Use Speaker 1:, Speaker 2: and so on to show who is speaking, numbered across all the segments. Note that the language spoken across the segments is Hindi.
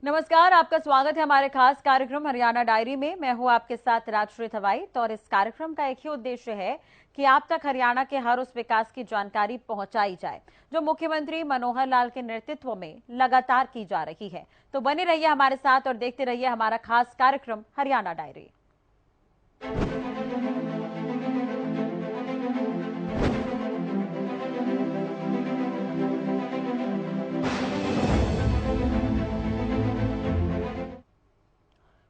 Speaker 1: नमस्कार, आपका स्वागत है हमारे खास कार्यक्रम हरियाणा डायरी में। मैं हूं आपके साथ राजश्री थवाई। और इस कार्यक्रम का एक ही उद्देश्य है कि आप तक हरियाणा के हर उस विकास की जानकारी पहुंचाई जाए जो मुख्यमंत्री मनोहर लाल के नेतृत्व में लगातार की जा रही है। तो बने रहिए हमारे साथ और देखते रहिए हमारा खास कार्यक्रम हरियाणा डायरी।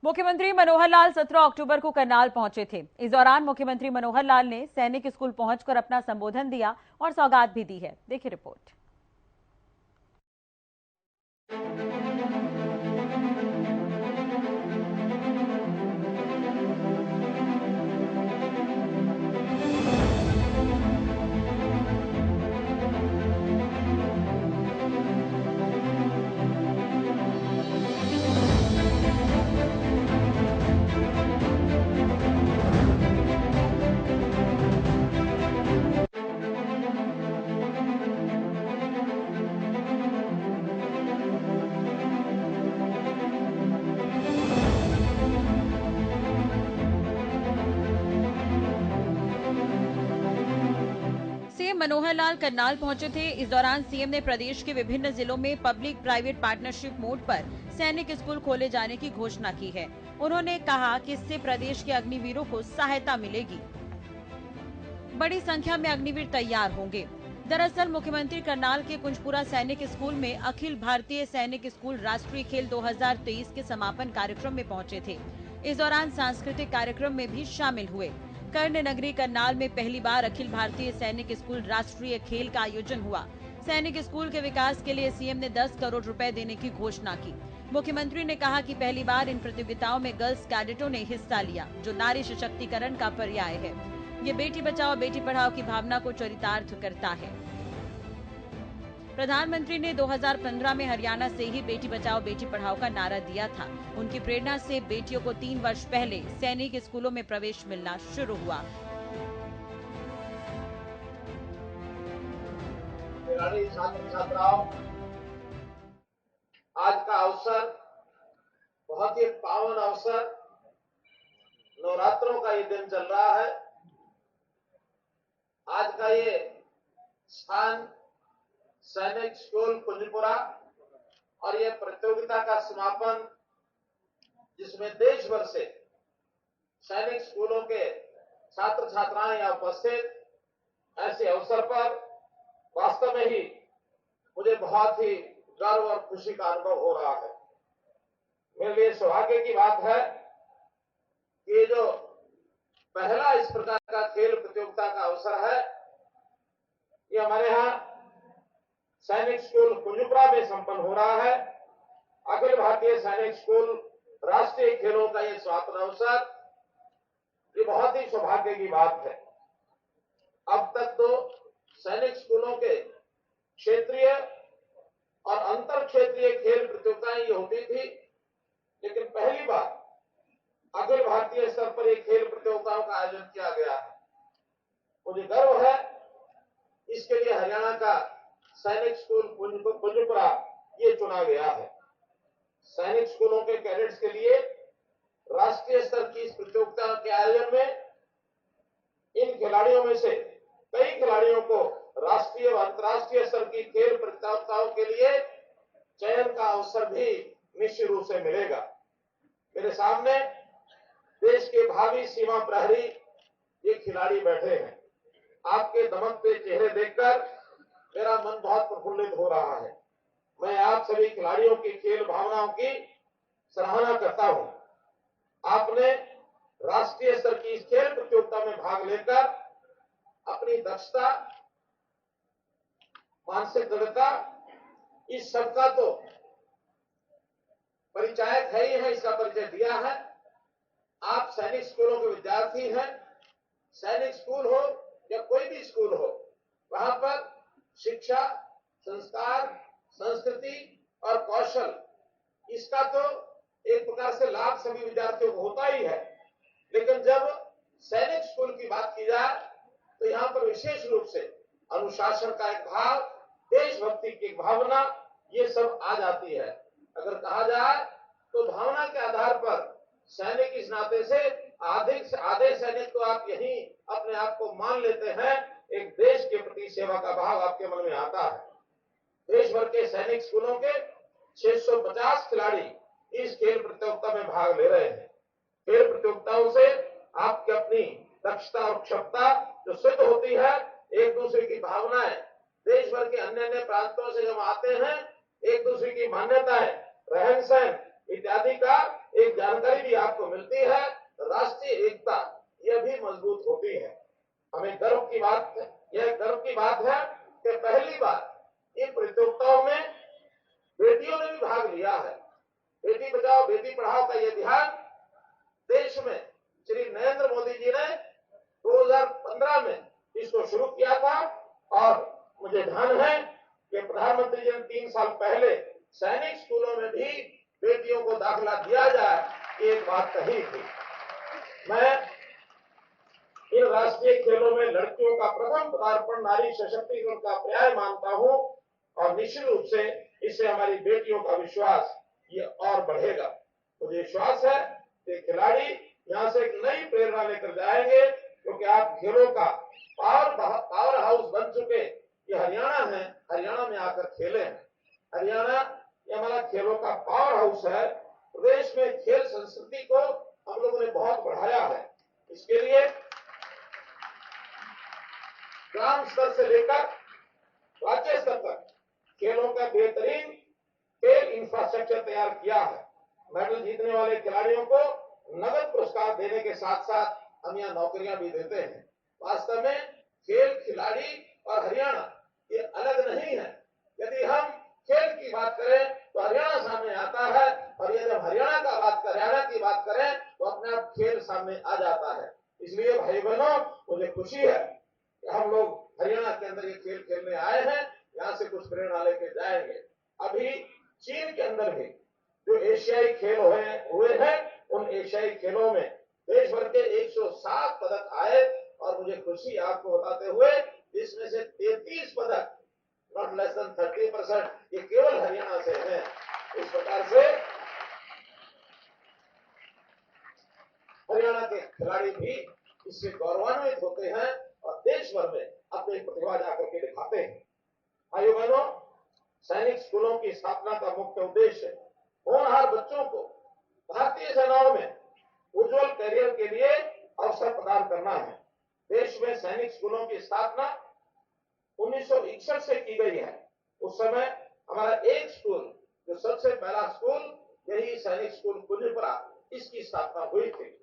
Speaker 1: मुख्यमंत्री मनोहर लाल 17 अक्टूबर को करनाल पहुंचे थे। इस दौरान मुख्यमंत्री मनोहर लाल ने सैनिक स्कूल पहुंचकर अपना संबोधन दिया और सौगात भी दी है। देखिए रिपोर्ट। सीएम मनोहर लाल करनाल पहुंचे थे। इस दौरान सीएम ने प्रदेश के विभिन्न जिलों में पब्लिक प्राइवेट पार्टनरशिप मोड पर सैनिक स्कूल खोले जाने की घोषणा की है। उन्होंने कहा कि इससे प्रदेश के अग्निवीरों को सहायता मिलेगी। बड़ी संख्या में अग्निवीर तैयार होंगे। दरअसल मुख्यमंत्री करनाल के कुंजपुरा सैनिक स्कूल में अखिल भारतीय सैनिक स्कूल राष्ट्रीय खेल 2023 के समापन कार्यक्रम में पहुंचे थे। इस दौरान सांस्कृतिक कार्यक्रम में भी शामिल हुए। कर्ण नगरी करनाल में पहली बार अखिल भारतीय सैनिक स्कूल राष्ट्रीय खेल का आयोजन हुआ। सैनिक स्कूल के विकास के लिए सीएम ने 10 करोड़ रुपए देने की घोषणा की। मुख्यमंत्री ने कहा कि पहली बार इन प्रतियोगिताओं में गर्ल्स कैडेटों ने हिस्सा लिया, जो नारी सशक्तिकरण का पर्याय है। ये बेटी बचाओ बेटी पढ़ाओ की भावना को चरितार्थ करता है। प्रधानमंत्री ने 2015 में हरियाणा से ही बेटी बचाओ बेटी पढ़ाओ का नारा दिया था। उनकी प्रेरणा से बेटियों को 3 वर्ष पहले सैनिक स्कूलों में प्रवेश मिलना शुरू हुआ।
Speaker 2: छात्र छात्राओं, आज का अवसर बहुत ही पावन अवसर, नवरात्रों का ये दिन चल रहा है। आज का ये स्थान सैनिक स्कूल कुंजपुरा और ये प्रतियोगिता का समापन, जिसमें देश भर से सैनिक स्कूलों के छात्र छात्राएं यहाँ उपस्थित, ऐसे अवसर पर वास्तव में ही मुझे बहुत ही गर्व और खुशी का अनुभव हो रहा है। मेरे लिए सौभाग्य की बात है कि ये जो पहला इस प्रकार का खेल प्रतियोगिता का अवसर है, ये हमारे यहाँ सैनिक स्कूल कुंजपुरा में संपन्न हो रहा है। अखिल भारतीय सैनिक स्कूल राष्ट्रीय खेलों का ये समापन अवसर, ये बहुत ही सौभाग्य की बात है। अब तक तो सैनिक स्कूलों के क्षेत्रीय और अंतर क्षेत्रीय खेल प्रतियोगिताएं ये होती थी, लेकिन पहली बार अखिल भारतीय स्तर पर एक खेल प्रतियोगिताओं का आयोजन किया गया है। मुझे गर्व है, इसके लिए हरियाणा का सैनिक स्कूल कुंजपुरा ये चुना गया है। सैनिक स्कूलों के कैडेट्स के लिए राष्ट्रीय स्तर की इस प्रतियोगिता के आयोजन में इन खिलाड़ियों में से कई खिलाड़ियों को राष्ट्रीय और अंतर्राष्ट्रीय स्तर की खेल प्रतियोगिताओं के लिए चयन का अवसर भी निश्चित रूप से मिलेगा। मेरे सामने देश के भावी सीमा प्रहरी ये खिलाड़ी बैठे हैं। आपके दमकते चेहरे देखकर मेरा मन बहुत प्रफुल्लित हो रहा है। मैं आप सभी खिलाड़ियों की खेल भावनाओं की सराहना करता हूं। आपने राष्ट्रीय स्तर की इस खेल प्रतियोगिता में भाग लेकर अपनी दक्षता, मानसिक दृढ़ता, इस सबका तो परिचायक है ही है, इसका परिचय दिया है। आप सैनिक स्कूलों के विद्यार्थी हैं। सैनिक स्कूल हो या कोई भी स्कूल हो, वहां पर शिक्षा, संस्कार, संस्कृति और कौशल, इसका तो एक प्रकार से लाभ सभी विद्यार्थियों को होता ही है, लेकिन जब सैनिक स्कूल की बात की जाए तो यहाँ पर विशेष रूप से अनुशासन का एक भाव, देशभक्ति की एक भावना, ये सब आ जाती है। अगर कहा जाए तो भावना के आधार पर सैनिक इस नाते से आधे सैनिक तो आप यही अपने आप को मान लेते हैं, एक देश के प्रति सेवा का भाव आपके मन में आता है। देश भर के सैनिक स्कूलों के 650 खिलाड़ी इस खेल प्रतियोगिता में भाग ले रहे हैं। खेल प्रतियोगिताओं से आपकी अपनी दक्षता और क्षमता जो सिद्ध होती है, एक दूसरे की भावनाएं, देश भर के अन्य अन्य प्रांतों से जब आते हैं, एक दूसरे की मान्यताएं, रहन सहन इत्यादि का एक जानकारी भी आपको मिलती है। राष्ट्रीय एकता यह भी मजबूत होती है। हमें गर्व की बात है कि पहली बार इन प्रतियोगिताओं में बेटियों ने भी भाग लिया है। बेटी बचाओ बेटी पढ़ाओ का यह ध्यान देश में श्री नरेंद्र मोदी जी ने 2015 में इसको शुरू किया था, और मुझे ध्यान है कि प्रधानमंत्री जी ने 3 साल पहले सैनिक स्कूलों में भी बेटियों को दाखिला दिया जाए, एक बात कही थी। मैं इन राष्ट्रीय खेलों में लड़कियों का प्रथम पदार्पण नारी सशक्तिकरण का पर्याय मानता हूं, और निश्चित रूप से इससे हमारी बेटियों का विश्वास ये और बढ़ेगा। मुझे विश्वास है कि खिलाड़ी यहां से एक नई प्रेरणा लेकर जाएंगे, क्योंकि आप खेलों का पावर हाउस बन चुके। ये हरियाणा है, हरियाणा में आकर खेले हैं। हरियाणा ये हमारा खेलों का पावर हाउस है। प्रदेश में खेल संस्कृति को हम लोगों ने बहुत बढ़ाया है। इसके लिए ग्राम स्तर से लेकर राज्य स्तर तक खेलों का बेहतरीन खेल इंफ्रास्ट्रक्चर तैयार किया है। मेडल जीतने वाले खिलाड़ियों को नगद पुरस्कार देने के साथ साथ हम यहाँ नौकरियां भी देते हैं। वास्तव में खेल, खिलाड़ी और हरियाणा ये अलग नहीं है। यदि हम खेल की बात करें तो हरियाणा सामने आता है, और यदि हम हरियाणा की बात करें तो अपने आप खेल सामने आ जाता है। इसलिए भाई बहनों, मुझे खुशी है कि हम लोग हरियाणा के अंदर ये खेल खेलने आए हैं, यहाँ से कुछ प्रेरणा लेके जाएंगे। अभी चीन के अंदर भी जो एशियाई खेल हुए हैं, उन एशियाई खेलों में देश भर के 107 पदक आए, और मुझे खुशी आपको बताते हुए इसमें से 33 पदक, नॉट लेस देन 30%, ये केवल हरियाणा से है। इस प्रकार से हरियाणा के खिलाड़ी भी इससे गौरवान्वित होते हैं और देश भर में अपनी प्रतिभा जाकर के दिखाते हैं। भाइयों बहनों, सैनिक स्कूलों की स्थापना का मुख्य उद्देश्य होनहार बच्चों को भारतीय सेनाओं में उज्जवल करियर के लिए अवसर प्रदान करना है। देश में सैनिक स्कूलों की स्थापना 1961 से की गई है। उस समय हमारा एक स्कूल, जो सबसे पहला स्कूल, यही सैनिक स्कूल कुंजपुरा, इसकी स्थापना हुई थी।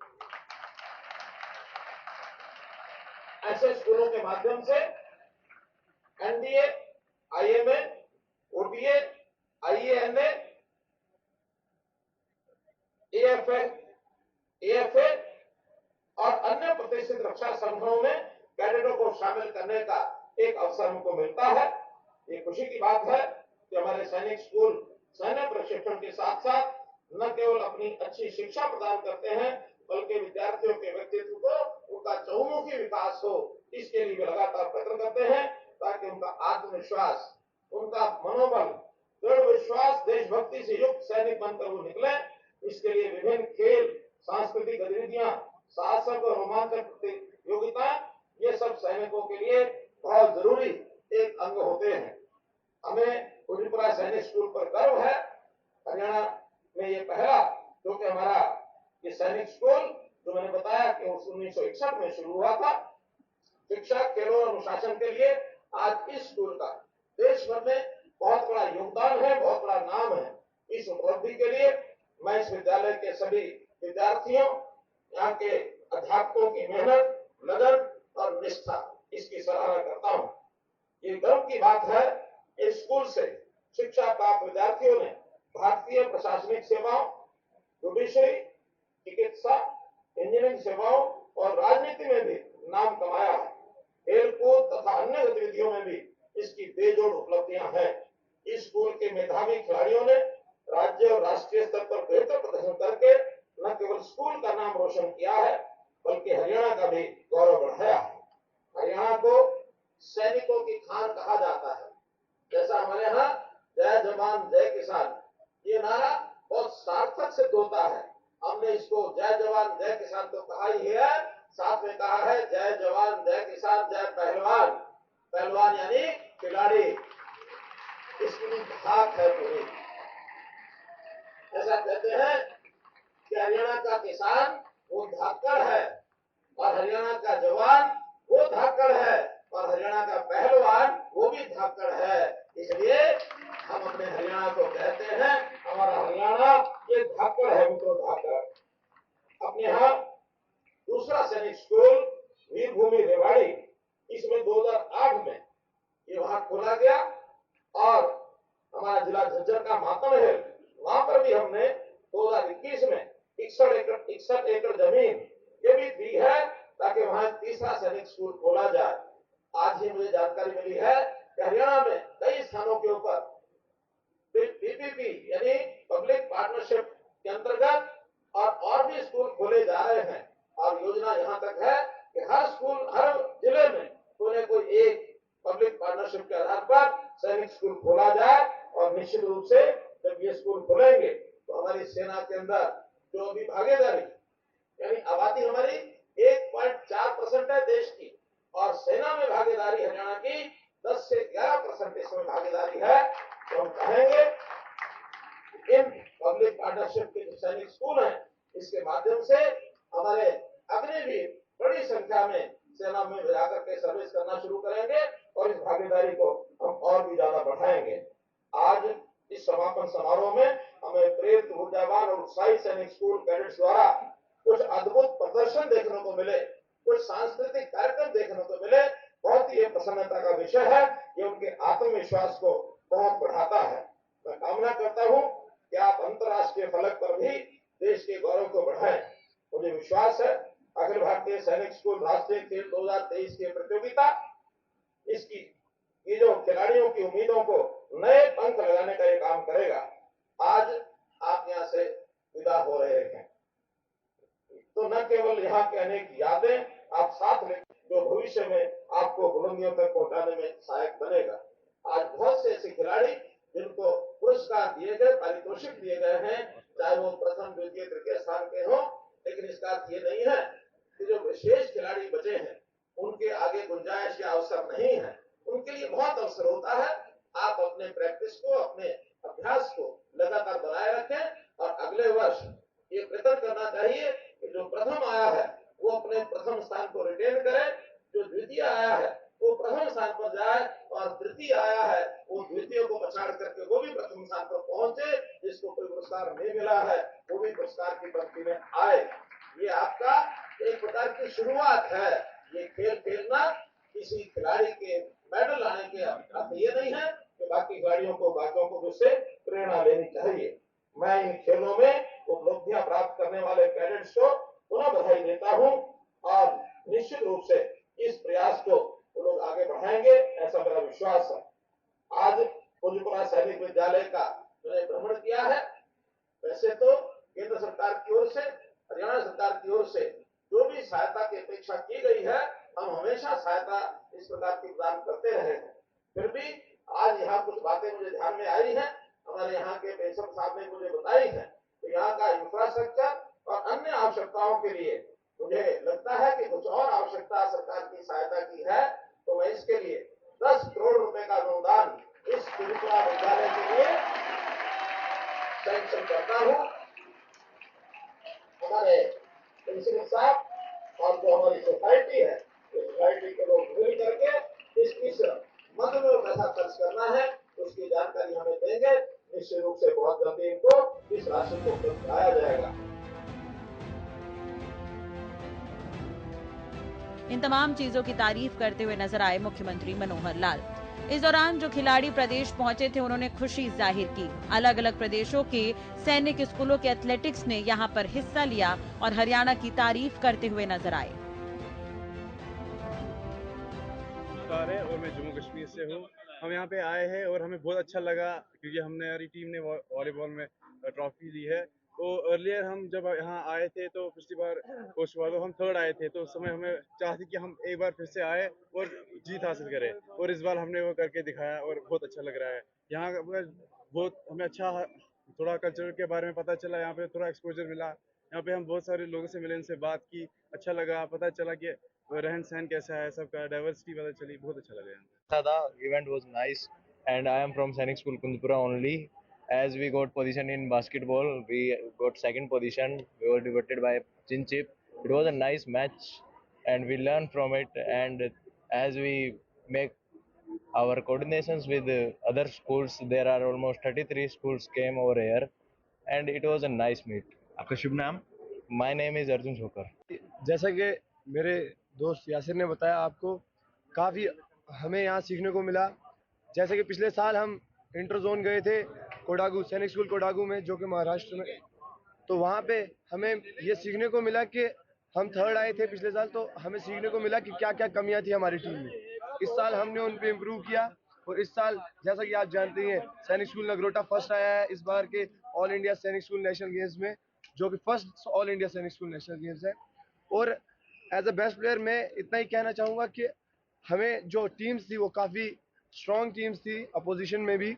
Speaker 2: ऐसे स्कूलों के माध्यम से NDA, IMA, ODA, IANA, AFA और अन्य प्रतिष्ठित रक्षा संगठनों में कैडेटों को शामिल करने का एक अवसर हमको मिलता है। ये खुशी की बात है कि हमारे सैनिक स्कूल सैन्य प्रशिक्षण के साथ साथ न केवल अपनी अच्छी शिक्षा प्रदान करते हैं, बल्कि विद्यार्थियों के व्यक्तित्व को, उनका चहुमुखी विकास हो, इसके लिए भी लगातार प्रयत्न करते हैं, ताकि उनका आत्मविश्वास, उनका मनोबल, दृढ़ विश्वास, देशभक्ति से युक्त सैनिक बनकर वो निकले। इसके लिए विभिन्न खेल, सांस्कृतिक गतिविधियां, साहसिक और रोमांचक प्रतियोगिता, ये सब सैनिकों के लिए बहुत जरूरी एक अंग होते हैं। हमें कुंजपुरा सैनिक स्कूल पर गर्व है। हरियाणा में ये पहला, जो कि हमारा ये सैनिक स्कूल, जो मैंने बताया कि 1961 में शुरू हुआ था, शिक्षा, खेलों और अनुशासन के लिए आज इस स्कूल का देश भर में बहुत बड़ा योगदान है, बहुत बड़ा नाम है। इस उपलब्धि के लिए मैं इस विद्यालय के सभी विद्यार्थियों, यहाँ के अध्यापकों की मेहनत, लगन और निष्ठा, इसकी सराहना करता हूँ। ये गर्व की बात है, इस स्कूल से शिक्षा प्राप्त विद्यार्थियों ने भारतीय प्रशासनिक सेवाओं, जुडिशरी, चिकित्सा, इंजीनियरिंग सेवाओं और राजनीति में भी नाम कमाया है। खेलकूद तथा अन्य गतिविधियों में भी इसकी बेजोड़ उपलब्धियां हैं। इस स्कूल के मेधावी खिलाड़ियों ने राज्य और राष्ट्रीय स्तर पर बेहतर प्रदर्शन करके न केवल स्कूल का नाम रोशन किया है बल्कि हरियाणा का भी गौरव बढ़ाया है। हरियाणा को सैनिकों की खान कहा जाता है। जैसा हमारे यहाँ जय जवान जय किसान ये नारा बहुत सार्थक सिद्ध होता है। हमने इसको जय जवान जय किसान तो कहा ही है, साथ में कहा है जय जवान जय किसान जय पहलवान। पहलवान यानी खिलाड़ी, इसकी भी धाक है पूरी। ऐसा कहते हैं कि हरियाणा का किसान वो धाकड़ है और हरियाणा का जवान वो धाकड़ है और हरियाणा का पहलवान वो भी धाकड़ है। इसलिए हम अपने हरियाणा को कहते हैं हमारा हरियाणा ये धाकड़ है, मित्रों धाकड़। अपने यहाँ दूसरा सैनिक स्कूल वीरभूमि रेवाड़ी, इसमें 2008 में ये वहां खोला गया और हमारा जिला झज्जर का मातामहल, वहां पर भी हमने 2021 में 61 एकड़ जमीन ये भी दी है ताकि वहां तीसरा सैनिक स्कूल खोला जाए। आज ही मुझे जानकारी मिली है कि हरियाणा में कई स्थानों के ऊपर पीपीपी यानी पब्लिक पार्टनरशिप के अंतर्गत और भी स्कूल खोले जा रहे हैं और योजना यहाँ तक है कि हर स्कूल हर जिले में कोई एक पब्लिक पार्टनरशिप के आधार पर सैनिक स्कूल खोला जाए और निश्चित रूप से जब ये स्कूल खुलेंगे तो हमारी सेना के अंदर जो भी भागीदारी यानी आबादी हमारी 1.4% है देश की और सेना में भागीदारी हरियाणा की 10 से 11% इसमें भागीदारी है। तो हम कहेंगे इन पब्लिक पार्टनरशिप के जो सैनिक स्कूल हैं इसके माध्यम से हमारे अग्निवीर बड़ी संख्या में सेना में जाकर के सर्विस करना शुरू करेंगे और इस भागीदारी को हम और भी ज्यादा बढ़ाएंगे। आज इस समापन समारोह में हमें प्रेरित ऊर्जावान और उत्साही सैनिक स्कूल कैडेट्स द्वारा कुछ अद्भुत प्रदर्शन देखने को मिले, कुछ सांस्कृतिक कार्यक्रम देखने को मिले। बहुत ही प्रसन्नता का विषय है, ये उनके आत्मविश्वास को बहुत बढ़ाता है। मैं कामना करता हूँ कि आप अंतर्राष्ट्रीय फलक पर भी देश के गौरव को बढ़ाएं। मुझे विश्वास है अखिल भारतीय सैनिक स्कूल राष्ट्रीय खेल 2023 की प्रतियोगिता इसकी ये जो खिलाड़ियों की उम्मीदों को नए पंख लगाने का ये काम करेगा। आज आप यहाँ से विदा हो रहे हैं तो न केवल यहाँ के अनेक यादें आप साथ ले जो भविष्य में आपको बुलंदियों तक पहुंचाने में सहायक बनेगा। आज बहुत से ऐसे खिलाड़ी जिनको पुरस्कार दिए गए, पारितोषिक दिए गए हैं, चाहे वो प्रथम द्वितीय तृतीय स्थान के हों, लेकिन इसका अर्थ ये नहीं है कि जो विशेष खिलाड़ी बचे हैं उनके आगे गुंजाइश या अवसर नहीं है। उनके लिए बहुत अवसर होता है। आप अपने प्रैक्टिस को, अपने अभ्यास को लगातार बनाए रखें और अगले वर्ष ये प्रयत्न करना चाहिए कि जो प्रथम आया है वो अपने प्रथम स्थान को रिटेन करे, जो द्वितीय आया है वो प्रथम स्थान पर जाए और तृतीय आया है वो द्वितीय को पछाड़ करके वो भी प्रथम स्थान पर पहुंचे। जिसको कोई पुरस्कार नहीं मिला है वो भी पुरस्कार की पंक्ति में आए। ये आपका एक प्रकार की शुरुआत है। ये खेल खेलना किसी खिलाड़ी के मेडल लाने के अर्थ ये नहीं है कि बाकी खिलाड़ियों को बाकियों को उससे प्रेरणा लेनी चाहिए। मैं इन खेलों में उपलब्धियां प्राप्त करने वाले कैडेट्स को पुनः बधाई देता हूं और निश्चित रूप से इस प्रयास को वो लोग आगे बढ़ाएंगे ऐसा मेरा विश्वास है। आज कुंजपुरा सैनिक विद्यालय का मैंने भ्रमण किया है। वैसे तो केंद्र सरकार की ओर से, हरियाणा सरकार की ओर से जो भी सहायता की अपेक्षा की गई है हम हमेशा सहायता इस प्रकार की प्रदान करते रहे हैं। फिर भी आज यहाँ कुछ बातें मुझे ध्यान में आई हैं, हमारे यहाँ के पेंशन साहब ने मुझे बताई है। तो यहाँ का इंफ्रास्ट्रक्चर और अन्य आवश्यकताओं के लिए मुझे लगता है कि कुछ और आवश्यकता सरकार की सहायता की है। तो मैं इसके लिए 10 करोड़ रुपए का अनुदान इस कुंजपुरा विद्यालय के लिए सैंक्शन करता हूँ। हमारे प्रिंसिपल साहब और जो हमारी सोसाइटी है, सोसाइटी के लोग मिल करके इस मद में पैसा खर्च करना है उसकी जानकारी हमें देंगे। निश्चित रूप से बहुत जल्दी इनको इस राशि को पहुंचाया जाएगा।
Speaker 1: इन तमाम चीजों की तारीफ करते हुए नजर आए मुख्यमंत्री मनोहर लाल। इस दौरान जो खिलाड़ी प्रदेश पहुंचे थे उन्होंने खुशी जाहिर की। अलग अलग प्रदेशों के सैनिक स्कूलों के एथलेटिक्स ने यहां पर हिस्सा लिया और हरियाणा की तारीफ करते हुए नजर आए।
Speaker 3: और मैं जम्मू कश्मीर से हूँ। हम यहाँ पे आए हैं और हमें बहुत अच्छा लगा क्योंकि हमने हमारी टीम ने वॉलीबॉल में ट्रॉफी ली है। तो अर्लियर हम जब यहाँ आए थे तो पिछली बार कोच हुआ तो हम थर्ड आए थे, तो उस समय हमें चाह थी कि हम एक बार फिर से आए और जीत हासिल करें, और इस बार हमने वो करके दिखाया और बहुत अच्छा लग रहा है। यहाँ का बहुत हमें अच्छा थोड़ा कल्चर के बारे में पता चला, यहाँ पे थोड़ा एक्सपोजर मिला, यहाँ पे हम बहुत सारे लोगों से मिले, उनसे बात की, अच्छा लगा, पता चला कि रहन सहन कैसा है, सबका डाइवर्सिटी पता चली, बहुत अच्छा लगा यहाँ पे।
Speaker 4: The event was nice, and I am from Sainik School Kundpura only. As we got position in basketball, we got second position. We were debated by Chinchip. It was a nice match, and we learned from it. And as we make our coordinations with other schools, there are almost 33 schools came over here, and it was a nice meet.
Speaker 5: आपका शुभ नाम?
Speaker 4: My name is Arjun Chokar.
Speaker 6: जैसा कि मेरे दोस्त यासिर ने बताया आपको, काफ़ी हमें यहाँ सीखने को मिला। जैसे कि पिछले साल हम इंटर जोन गए थे कोडागू, सैनिक स्कूल कोडागू में, जो कि महाराष्ट्र में, तो वहाँ पे हमें ये सीखने को मिला कि हम थर्ड आए थे पिछले साल, तो हमें सीखने को मिला कि क्या क्या कमियाँ थी हमारी टीम में। इस साल हमने उन पे इम्प्रूव किया, और इस साल जैसा कि आप जानते हैं सैनिक स्कूल नगरोटा फर्स्ट आया है इस बार के ऑल इंडिया सैनिक स्कूल नेशनल गेम्स में, जो कि फर्स्ट ऑल इंडिया सैनिक स्कूल नेशनल गेम्स है। और एज अ बेस्ट प्लेयर मैं इतना ही कहना चाहूँगा कि हमें जो टीम्स थी वो काफ़ी स्ट्रॉन्ग टीम्स थी, अपोजिशन में भी,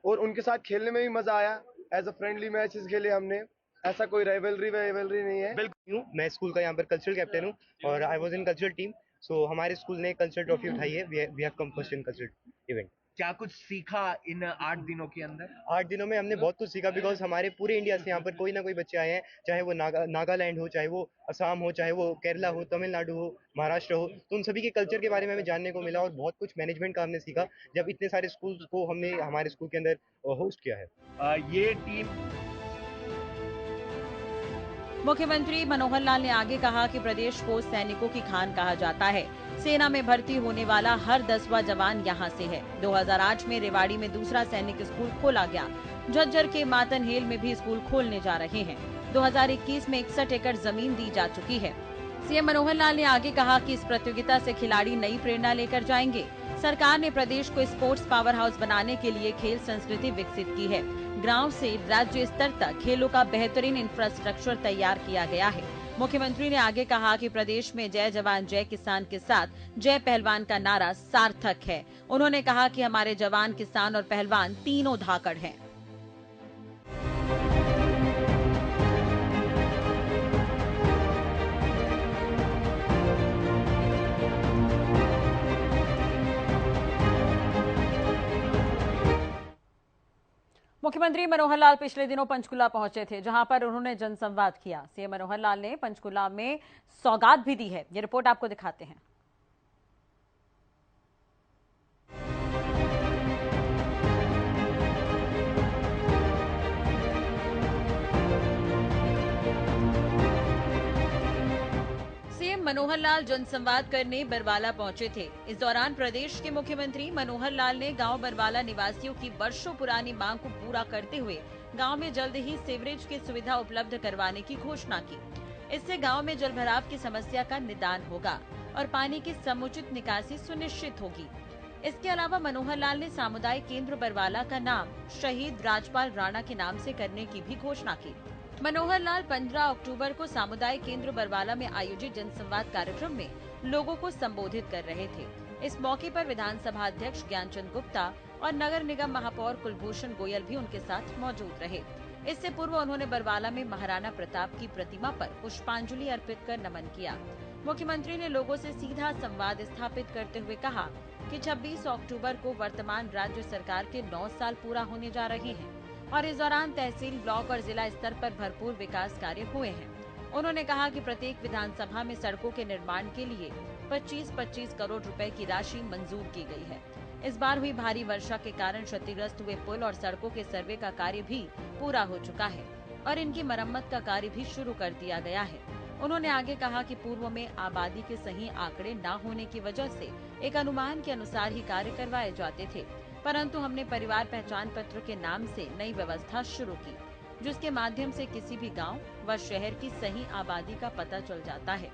Speaker 6: और उनके साथ खेलने में भी मज़ा आया। एज अ फ्रेंडली मैचेस खेले हमने, ऐसा कोई राइवलरी नहीं है।
Speaker 7: बिल्कुल हूँ, मैं स्कूल का यहाँ पर कल्चरल कैप्टन हूँ और I was in cultural team. So हमारे स्कूल ने कल्चरल ट्रॉफी उठाई है। We have come first in cultural event.
Speaker 5: क्या कुछ सीखा इन 8 दिनों के अंदर?
Speaker 7: 8 दिनों में हमने बहुत कुछ सीखा, बिकॉज हमारे पूरे इंडिया से यहाँ पर कोई ना कोई बच्चे आए हैं, चाहे वो नागालैंड हो, चाहे वो असम हो, चाहे वो केरला हो, तमिलनाडु हो, महाराष्ट्र हो, तो उन सभी के कल्चर के बारे में हमें जानने को मिला और बहुत कुछ मैनेजमेंट का हमने सीखा जब इतने सारे स्कूल को हमने हमारे स्कूल के अंदर होस्ट किया है।
Speaker 5: ये टीम
Speaker 1: मुख्यमंत्री मनोहर लाल ने आगे कहा कि प्रदेश को सैनिकों की खान कहा जाता है। सेना में भर्ती होने वाला हर 10वां जवान यहाँ से है। 2008 में रेवाड़ी में दूसरा सैनिक स्कूल खोला गया। झज्जर के मातनहेल में भी स्कूल खोलने जा रहे हैं। 2021 में 61 एकड़ जमीन दी जा चुकी है। सीएम मनोहर लाल ने आगे कहा कि इस प्रतियोगिता से खिलाड़ी नई प्रेरणा लेकर जाएंगे। सरकार ने प्रदेश को स्पोर्ट्स पावर हाउस बनाने के लिए खेल संस्कृति विकसित की है। गांव से राज्य स्तर तक खेलों का बेहतरीन इंफ्रास्ट्रक्चर तैयार किया गया है। मुख्यमंत्री ने आगे कहा कि प्रदेश में जय जवान जय किसान के साथ जय पहलवान का नारा सार्थक है। उन्होंने कहा कि हमारे जवान, किसान और पहलवान तीनों धाकड़ हैं। मुख्यमंत्री मनोहर लाल पिछले दिनों पंचकुला पहुंचे थे, जहां पर उन्होंने जनसंवाद किया। सीएम मनोहर लाल ने पंचकुला में सौगात भी दी है। ये रिपोर्ट आपको दिखाते हैं। सीएम मनोहर लाल जनसंवाद करने बरवाला पहुंचे थे। इस दौरान प्रदेश के मुख्यमंत्री मनोहर लाल ने गांव बरवाला निवासियों की वर्षों पुरानी मांग को पूरा करते हुए गांव में जल्द ही सीवरेज की सुविधा उपलब्ध करवाने की घोषणा की। इससे गांव में जलभराव की समस्या का निदान होगा और पानी की समुचित निकासी सुनिश्चित होगी। इसके अलावा मनोहर लाल ने सामुदायिक केंद्र बरवाला का नाम शहीद राजपाल राणा के नाम से करने की भी घोषणा की। मनोहर लाल 15 अक्टूबर को सामुदायिक केंद्र बरवाला में आयोजित जनसंवाद कार्यक्रम में लोगों को संबोधित कर रहे थे। इस मौके पर विधानसभा अध्यक्ष ज्ञानचंद गुप्ता और नगर निगम महापौर कुलभूषण गोयल भी उनके साथ मौजूद रहे। इससे पूर्व उन्होंने बरवाला में महाराणा प्रताप की प्रतिमा पर पुष्पांजलि अर्पित कर नमन किया। मुख्यमंत्री ने लोगों से सीधा संवाद स्थापित करते हुए कहा कि 26 अक्टूबर को वर्तमान राज्य सरकार के 9 साल पूरा होने जा रहे हैं और इस दौरान तहसील, ब्लॉक और जिला स्तर पर भरपूर विकास कार्य हुए हैं। उन्होंने कहा कि प्रत्येक विधानसभा में सड़कों के निर्माण के लिए 25-25 करोड़ रुपए की राशि मंजूर की गई है। इस बार हुई भारी वर्षा के कारण क्षतिग्रस्त हुए पुल और सड़कों के सर्वे का कार्य भी पूरा हो चुका है और इनकी मरम्मत का कार्य भी शुरू कर दिया गया है। उन्होंने आगे कहा कि पूर्व में आबादी के सही आंकड़े न होने की वजह से एक अनुमान के अनुसार ही कार्य करवाए जाते थे, परंतु हमने परिवार पहचान पत्र के नाम से नई व्यवस्था शुरू की, जिसके माध्यम से किसी भी गांव व शहर की सही आबादी का पता चल जाता है।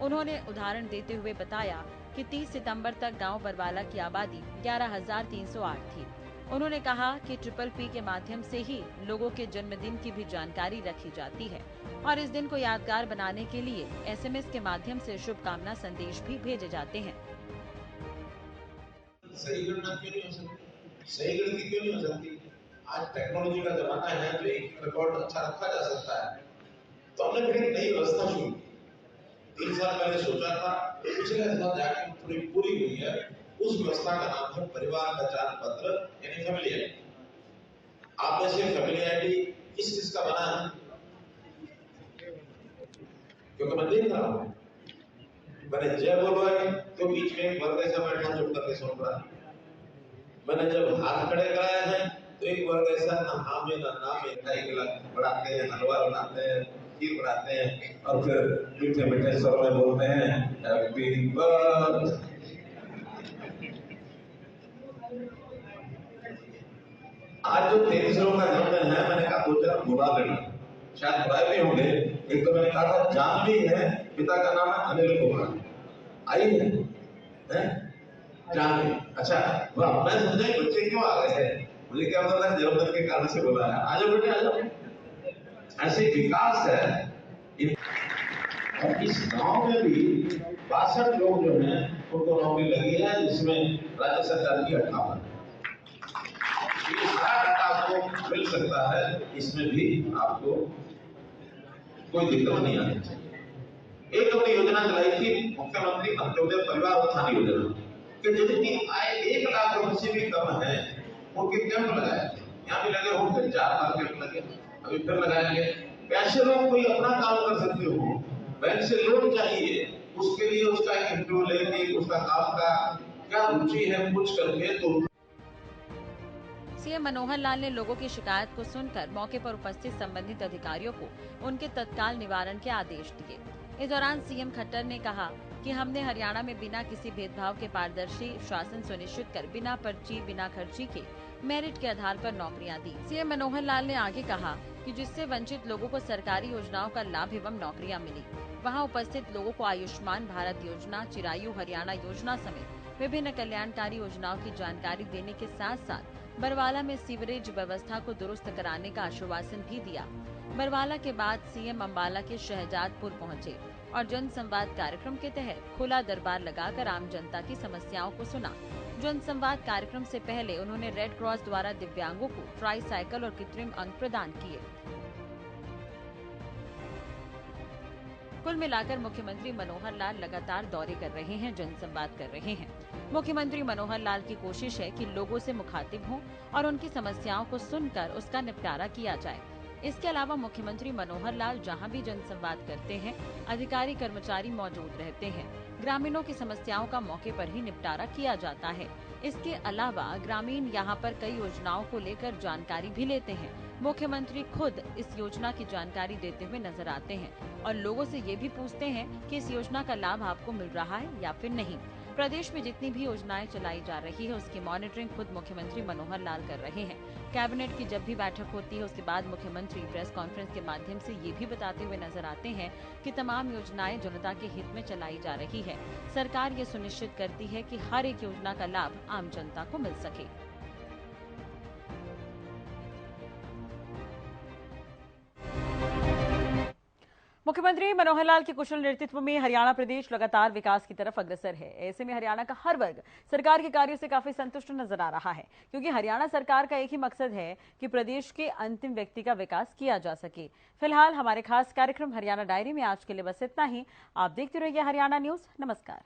Speaker 1: उन्होंने उदाहरण देते हुए बताया कि 30 सितंबर तक गांव बरवाला की आबादी 11,308 थी। उन्होंने कहा कि PPP के माध्यम से ही लोगों के जन्मदिन की भी जानकारी रखी जाती है और इस दिन को यादगार बनाने के लिए SMS के माध्यम से शुभकामना संदेश भी भेजे जाते हैं।
Speaker 2: सही गणना क्यों नहीं हो सकती? सही गिनती क्यों नहीं हो सकती? आज टेक्नोलॉजी का जमाना है, तो एक रिकॉर्ड अच्छा रखा जा सकता है। तो हमने फिर एक नई व्यवस्था शुरू की। 3 साल पहले सोचा था, पिछले साल जाके थोड़ी पूरी हुई है। उस व्यवस्था का नाम है परिवार पहचान पत्र, यानी फैमिली आईडी। आप में से फैमिली आईडी किस चीज का बना है? क्योंकि मैं देख रहा हूँ, मैंने जय बोला है तो बीच में एक वर्ग ऐसा बैठा चुप करके सुन रहा है। मैंने जब हाथ खड़े कराए हैं तो एक वर्ग ऐसा ना हाँ में ना ना में बढ़ाते हैं, हलवा बनाते हैं, खीर बनाते हैं और फिर मीठे मीठे स्वर में बोलते हैं हैप्पी बर्थडे। आज जो 23 लोगों का जन्मदिन है, मैंने कहा 2 जरा बुला लेना, शायद बुलाए भी होंगे। एक तो मैंने कहा था जानवी है, पिता का नाम है अनिल कुमार, आई है जानवी। अच्छा वाह, मैं समझा बच्चे क्यों आ गए हैं, मुझे क्या पता था जन्मदिन के कारण से बोला है। आ जाओ बेटे आ जाओ। ऐसे विकास है। और इस गांव में भी 62 लोग जो हैं उनको नौकरी लगी है, जिसमें राज्य सरकार की 58। ये सारा डाटा आपको मिल सकता है, इसमें भी आपको कोई दिक्कत नहीं आनी चाहिए। एक अपनी योजना चलाई थी मुख्यमंत्री अंत्योदय परिवार उत्थान योजना, कि जिनकी आय 1 लाख रुपए से भी कम है उनके कैंप लगाए। यहाँ भी लगे होंगे, 4 बार कैंप लगे, अभी फिर लगाएंगे। कैसे लोग कोई अपना काम कर सकते हो, बैंक से लोन चाहिए, उसके लिए उसका एक इंटरव्यू लेके उसका काम का क्या रुचि है पूछ करके तो
Speaker 1: सीएम मनोहर लाल ने लोगों की शिकायत को सुनकर मौके पर उपस्थित संबंधित अधिकारियों को उनके तत्काल निवारण के आदेश दिए। इस दौरान सीएम खट्टर ने कहा कि हमने हरियाणा में बिना किसी भेदभाव के पारदर्शी शासन सुनिश्चित कर बिना पर्ची बिना खर्ची के मेरिट के आधार पर नौकरियां दी। सीएम मनोहर लाल ने आगे कहा कि जिससे वंचित लोगों को सरकारी योजनाओं का लाभ एवं नौकरियां मिली, वहां उपस्थित लोगों को आयुष्मान भारत योजना, चिरायु हरियाणा योजना समेत विभिन्न कल्याणकारी योजनाओं की जानकारी देने के साथ साथ बरवाला में सीवरेज व्यवस्था को दुरुस्त कराने का आश्वासन भी दिया। बरवाला के बाद सीएम अम्बाला के शहजादपुर पहुंचे और जन संवाद कार्यक्रम के तहत खुला दरबार लगाकर आम जनता की समस्याओं को सुना। जन संवाद कार्यक्रम से पहले उन्होंने रेड क्रॉस द्वारा दिव्यांगों को ट्राई साइकिल और कृत्रिम अंग प्रदान किए। कुल मिलाकर मुख्यमंत्री मनोहर लाल लगातार दौरे कर रहे हैं, जनसंवाद कर रहे हैं। मुख्यमंत्री मनोहर लाल की कोशिश है कि लोगों से मुखातिब हों और उनकी समस्याओं को सुनकर उसका निपटारा किया जाए। इसके अलावा मुख्यमंत्री मनोहर लाल जहां भी जनसंवाद करते हैं, अधिकारी कर्मचारी मौजूद रहते हैं। ग्रामीणों की समस्याओं का मौके पर ही निपटारा किया जाता है। इसके अलावा ग्रामीण यहां पर कई योजनाओं को लेकर जानकारी भी लेते हैं। मुख्यमंत्री खुद इस योजना की जानकारी देते हुए नजर आते हैं और लोगों से ये भी पूछते हैं कि इस योजना का लाभ आपको मिल रहा है या फिर नहीं। प्रदेश में जितनी भी योजनाएं चलाई जा रही है, उसकी मॉनिटरिंग खुद मुख्यमंत्री मनोहर लाल कर रहे हैं। कैबिनेट की जब भी बैठक होती है, उसके बाद मुख्यमंत्री प्रेस कॉन्फ्रेंस के माध्यम से ये भी बताते हुए नजर आते हैं कि तमाम योजनाएं जनता के हित में चलाई जा रही है। सरकार ये सुनिश्चित करती है कि हर एक योजना का लाभ आम जनता को मिल सके। मुख्यमंत्री मनोहर लाल के कुशल नेतृत्व में हरियाणा प्रदेश लगातार विकास की तरफ अग्रसर है। ऐसे में हरियाणा का हर वर्ग सरकार के कार्यों से काफी संतुष्ट नजर आ रहा है, क्योंकि हरियाणा सरकार का एक ही मकसद है कि प्रदेश के अंतिम व्यक्ति का विकास किया जा सके। फिलहाल हमारे खास कार्यक्रम हरियाणा डायरी में आज के लिए बस इतना ही। आप देखते रहिए हरियाणा न्यूज। नमस्कार।